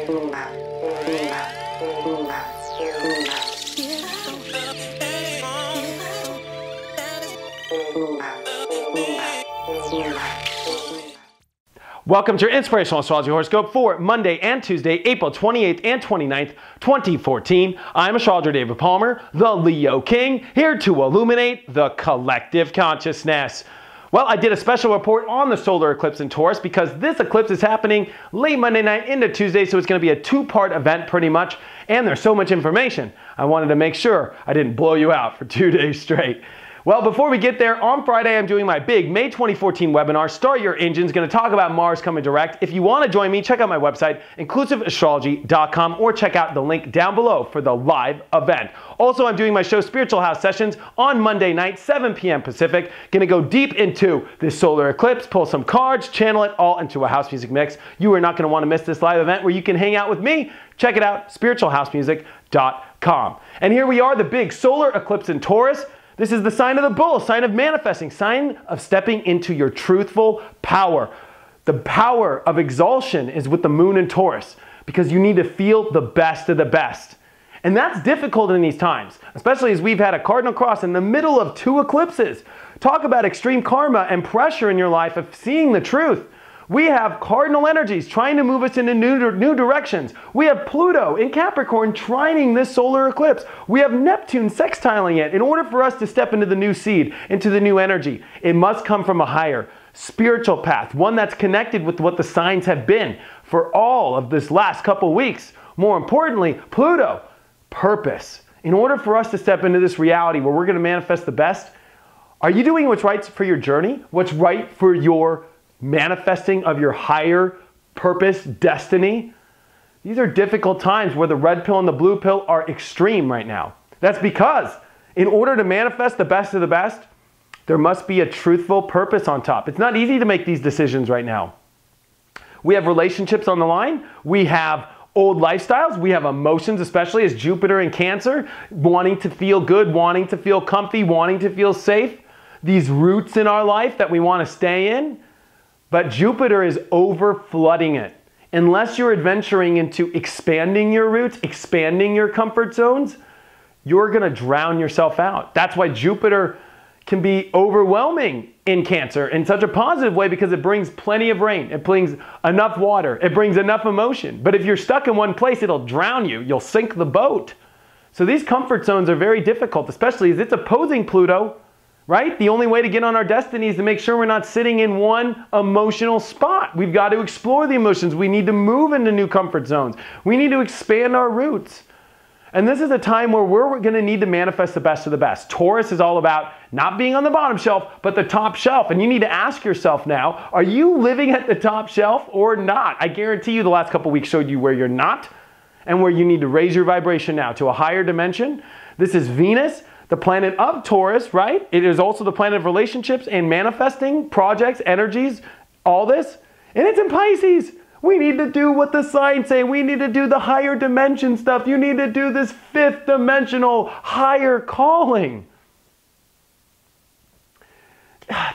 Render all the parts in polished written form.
Welcome to your Inspirational Astrology Horoscope for Monday and Tuesday, April 28th and 29th, 2014. I'm astrologer David Palmer, the Leo King, here to illuminate the collective consciousness. Well, I did a special report on the solar eclipse in Taurus because this eclipse is happening late Monday night into Tuesday, so it's going to be a two-part event pretty much, and there's so much information. I wanted to make sure I didn't blow you out for 2 days straight. Well, before we get there, on Friday I'm doing my big May 2014 webinar, Start Your Engines, going to talk about Mars coming direct. If you want to join me, check out my website, inclusiveastrology.com, or check out the link down below for the live event. Also, I'm doing my show Spiritual House Sessions on Monday night, 7 p.m. Pacific. Going to go deep into this solar eclipse, pull some cards, channel it all into a house music mix. You are not going to want to miss this live event where you can hang out with me. Check it out, spiritualhousemusic.com. And here we are, the big solar eclipse in Taurus. This is the sign of the bull, sign of manifesting, sign of stepping into your truthful power. The power of exaltation is with the moon in Taurus because you need to feel the best of the best. And that's difficult in these times, especially as we've had a cardinal cross in the middle of two eclipses. Talk about extreme karma and pressure in your life of seeing the truth. We have cardinal energies trying to move us into new directions. We have Pluto in Capricorn trining this solar eclipse. We have Neptune sextiling it. In order for us to step into the new seed, into the new energy, it must come from a higher spiritual path, one that's connected with what the signs have been for all of this last couple weeks. More importantly, Pluto, purpose. In order for us to step into this reality where we're going to manifest the best, are you doing what's right for your journey? What's right for your manifesting of your higher purpose, destiny? These are difficult times where the red pill and the blue pill are extreme right now. That's because in order to manifest the best of the best, there must be a truthful purpose on top. It's not easy to make these decisions right now. We have relationships on the line. We have old lifestyles. We have emotions, especially as Jupiter in Cancer, wanting to feel good, wanting to feel comfy, wanting to feel safe. These roots in our life that we want to stay in. But Jupiter is over flooding it. Unless you're adventuring into expanding your roots, expanding your comfort zones, you're going to drown yourself out. That's why Jupiter can be overwhelming in Cancer in such a positive way because it brings plenty of rain. It brings enough water. It brings enough emotion. But if you're stuck in one place, it'll drown you. You'll sink the boat. So these comfort zones are very difficult, especially as it's opposing Pluto. Right? The only way to get on our destiny is to make sure we're not sitting in one emotional spot. We've got to explore the emotions. We need to move into new comfort zones. We need to expand our roots. And this is a time where we're going to need to manifest the best of the best. Taurus is all about not being on the bottom shelf, but the top shelf. And you need to ask yourself now, are you living at the top shelf or not? I guarantee you the last couple weeks showed you where you're not and where you need to raise your vibration now to a higher dimension. This is Venus, the planet of Taurus, right? It is also the planet of relationships and manifesting, projects, energies, all this. And it's in Pisces. We need to do what the signs say. We need to do the higher dimension stuff. You need to do this fifth dimensional higher calling.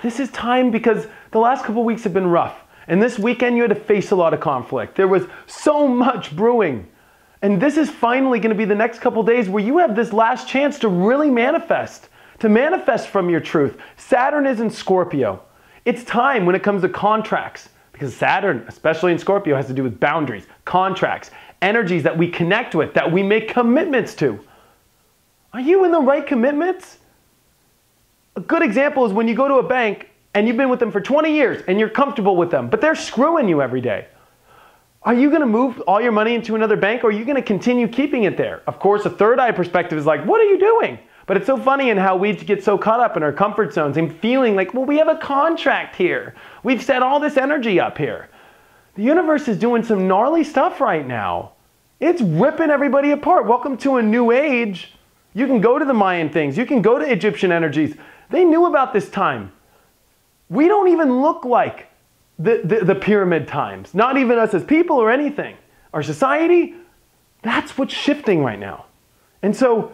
This is time because the last couple weeks have been rough. And this weekend you had to face a lot of conflict. There was so much brewing. And this is finally going to be the next couple days where you have this last chance to really manifest, from your truth. Saturn is in Scorpio. It's time when it comes to contracts, because Saturn, especially in Scorpio, has to do with boundaries, contracts, energies that we connect with, that we make commitments to. Are you in the right commitments? A good example is when you go to a bank and you've been with them for 20 years and you're comfortable with them, but they're screwing you every day. Are you going to move all your money into another bank, or are you going to continue keeping it there? Of course, a third eye perspective is like, what are you doing? But it's so funny in how we get so caught up in our comfort zones and feeling like, well, we have a contract here. We've set all this energy up here. The universe is doing some gnarly stuff right now. It's ripping everybody apart. Welcome to a new age. You can go to the Mayan things. You can go to Egyptian energies. They knew about this time. We don't even look like the pyramid times, not even us as people or anything. Our society, that's what's shifting right now. And so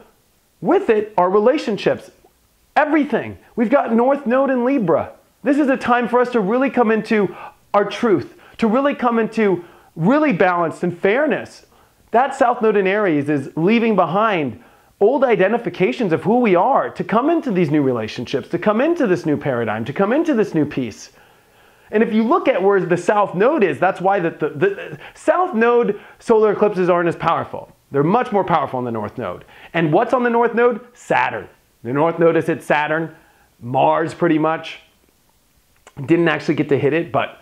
with it, our relationships, everything. We've got North Node in Libra. This is a time for us to really come into our truth, to really come into really balanced and fairness. That South Node in Aries is leaving behind old identifications of who we are to come into these new relationships, to come into this new paradigm, to come into this new peace. And if you look at where the South Node is, that's why the South Node solar eclipses aren't as powerful. They're much more powerful on the North Node. And what's on the North Node? Saturn. The North Node is hit Saturn. Mars pretty much didn't actually get to hit it, but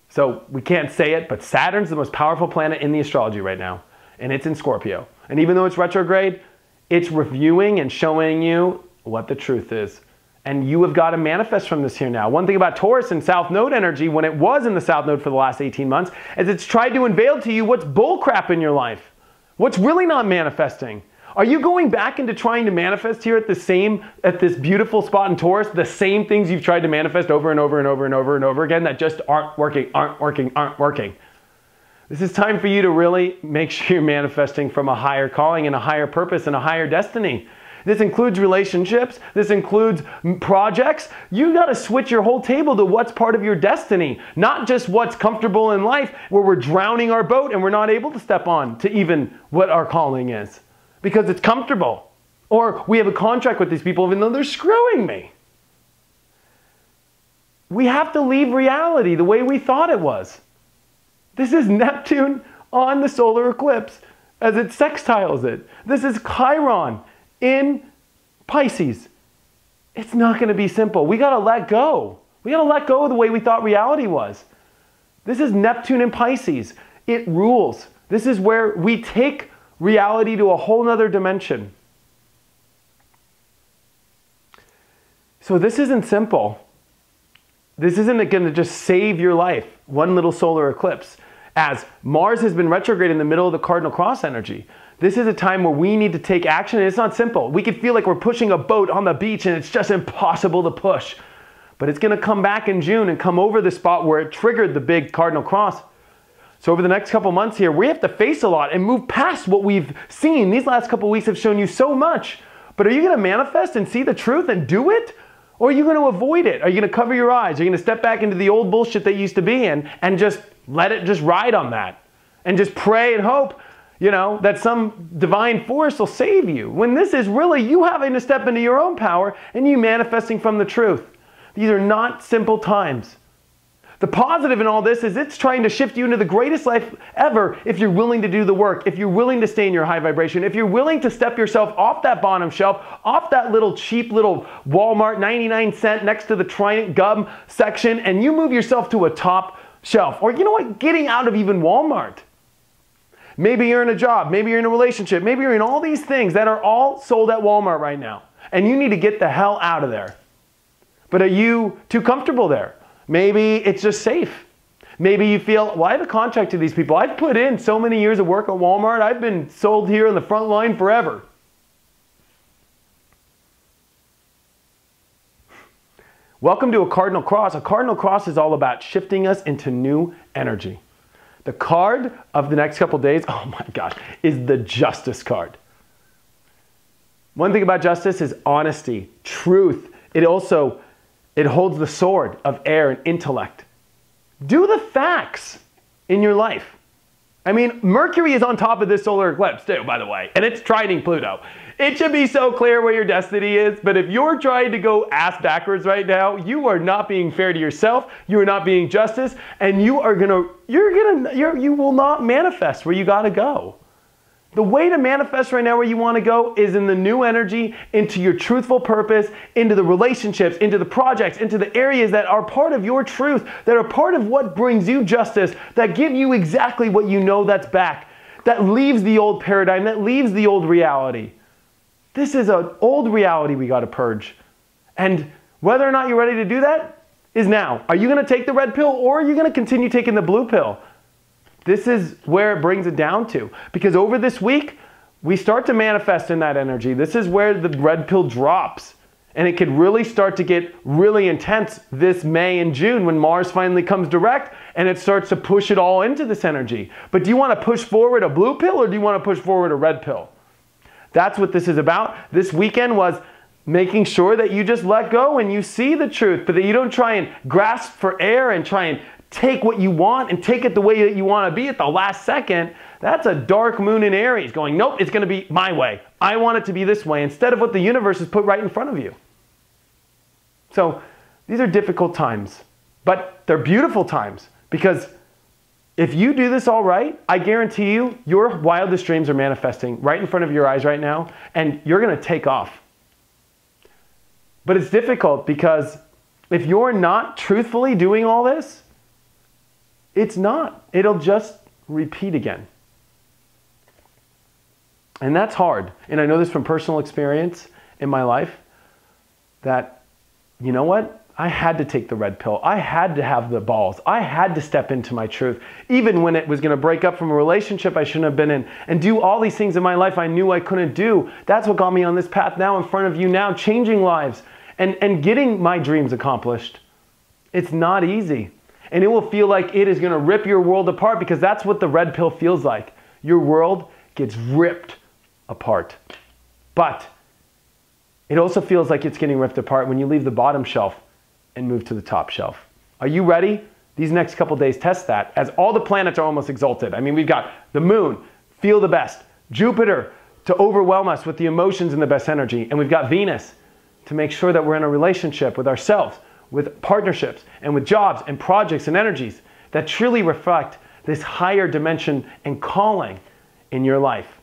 so we can't say it, but Saturn's the most powerful planet in the astrology right now. And it's in Scorpio. And even though it's retrograde, it's reviewing and showing you what the truth is. And you have got to manifest from this here now. One thing about Taurus and South Node energy, when it was in the South Node for the last 18 months, is it's tried to unveil to you what's bullcrap in your life. What's really not manifesting. Are you going back into trying to manifest here at this beautiful spot in Taurus, the same things you've tried to manifest over and over and over and over and over again that just aren't working, aren't working, aren't working? This is time for you to really make sure you're manifesting from a higher calling and a higher purpose and a higher destiny. This includes relationships. This includes projects. You got to switch your whole table to what's part of your destiny, not just what's comfortable in life where we're drowning our boat and we're not able to step on to even what our calling is because it's comfortable. Or we have a contract with these people even though they're screwing me. We have to leave reality the way we thought it was. This is Neptune on the solar eclipse as it sextiles it. This is Chiron in Pisces. It's not going to be simple. We got to let go. We got to let go of the way we thought reality was. This is Neptune in Pisces. It rules. This is where we take reality to a whole nother dimension. So this isn't simple. This isn't going to just save your life, one little solar eclipse. As Mars has been retrograde in the middle of the Cardinal cross energy, this is a time where we need to take action, and it's not simple. We could feel like we're pushing a boat on the beach and it's just impossible to push. But it's going to come back in June and come over the spot where it triggered the big Cardinal cross. So over the next couple months here, we have to face a lot and move past what we've seen. These last couple weeks have shown you so much. But are you going to manifest and see the truth and do it? Or are you going to avoid it? Are you going to cover your eyes? Are you going to step back into the old bullshit that you used to be in and just let it just ride on that? And just pray and hope, you know, that some divine force will save you. When this is really you having to step into your own power and you manifesting from the truth. These are not simple times. The positive in all this is it's trying to shift you into the greatest life ever if you're willing to do the work, if you're willing to stay in your high vibration, if you're willing to step yourself off that bottom shelf, off that little cheap little Walmart 99-cent next to the Trident gum section, and you move yourself to a top shelf. Or you know what? Getting out of even Walmart. Maybe you're in a job, maybe you're in a relationship, maybe you're in all these things that are all sold at Walmart right now. And you need to get the hell out of there. But are you too comfortable there? Maybe it's just safe. Maybe you feel, well, I have a contract to these people. I've put in so many years of work at Walmart. I've been sold here on the front line forever. Welcome to a Cardinal Cross. A Cardinal Cross is all about shifting us into new energy. The card of the next couple days, oh my gosh, is the Justice card. One thing about justice is honesty, truth. It holds the sword of air and intellect. Do the facts in your life. I mean, Mercury is on top of this solar eclipse too, by the way, and it's trining Pluto. It should be so clear where your destiny is, but if you're trying to go ass backwards right now, you are not being fair to yourself, you are not being justice, and you will not manifest where you gotta go. The way to manifest right now where you want to go is in the new energy, into your truthful purpose, into the relationships, into the projects, into the areas that are part of your truth, that are part of what brings you justice, that give you exactly what you know that's back, that leaves the old paradigm, that leaves the old reality. This is an old reality we got to purge. And whether or not you're ready to do that is now. Are you going to take the red pill or are you going to continue taking the blue pill? This is where it brings it down to. Because over this week, we start to manifest in that energy. This is where the red pill drops. And it could really start to get really intense this May and June when Mars finally comes direct and it starts to push it all into this energy. But do you want to push forward a blue pill or do you want to push forward a red pill? That's what this is about. This weekend was making sure that you just let go and you see the truth, but that you don't try and grasp for air and try and take what you want and take it the way that you want to be at the last second, that's a dark moon in Aries going, nope, it's going to be my way. I want it to be this way instead of what the universe has put right in front of you. So these are difficult times, but they're beautiful times because if you do this all right, I guarantee you, your wildest dreams are manifesting right in front of your eyes right now, and you're going to take off. But it's difficult because if you're not truthfully doing all this, it's not. It'll just repeat again. And that's hard. And I know this from personal experience in my life that, you know what? I had to take the red pill. I had to have the balls. I had to step into my truth. Even when it was going to break up from a relationship I shouldn't have been in and do all these things in my life I knew I couldn't do. That's what got me on this path now in front of you now, changing lives and getting my dreams accomplished. It's not easy. And it will feel like it is going to rip your world apart because that's what the red pill feels like. Your world gets ripped apart. But it also feels like it's getting ripped apart when you leave the bottom shelf and move to the top shelf. Are you ready? These next couple days test that as all the planets are almost exalted. I mean, we've got the moon, feel the best, Jupiter to overwhelm us with the emotions and the best energy, and we've got Venus to make sure that we're in a relationship with ourselves, with partnerships, and with jobs and projects and energies that truly reflect this higher dimension and calling in your life.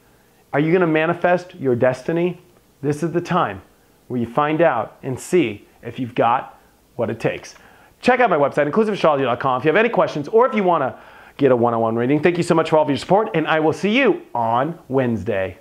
Are you going to manifest your destiny? This is the time where you find out and see if you've got what it takes. Check out my website, inclusiveastrology.com, if you have any questions or if you want to get a one-on-one reading. Thank you so much for all of your support, and I will see you on Wednesday.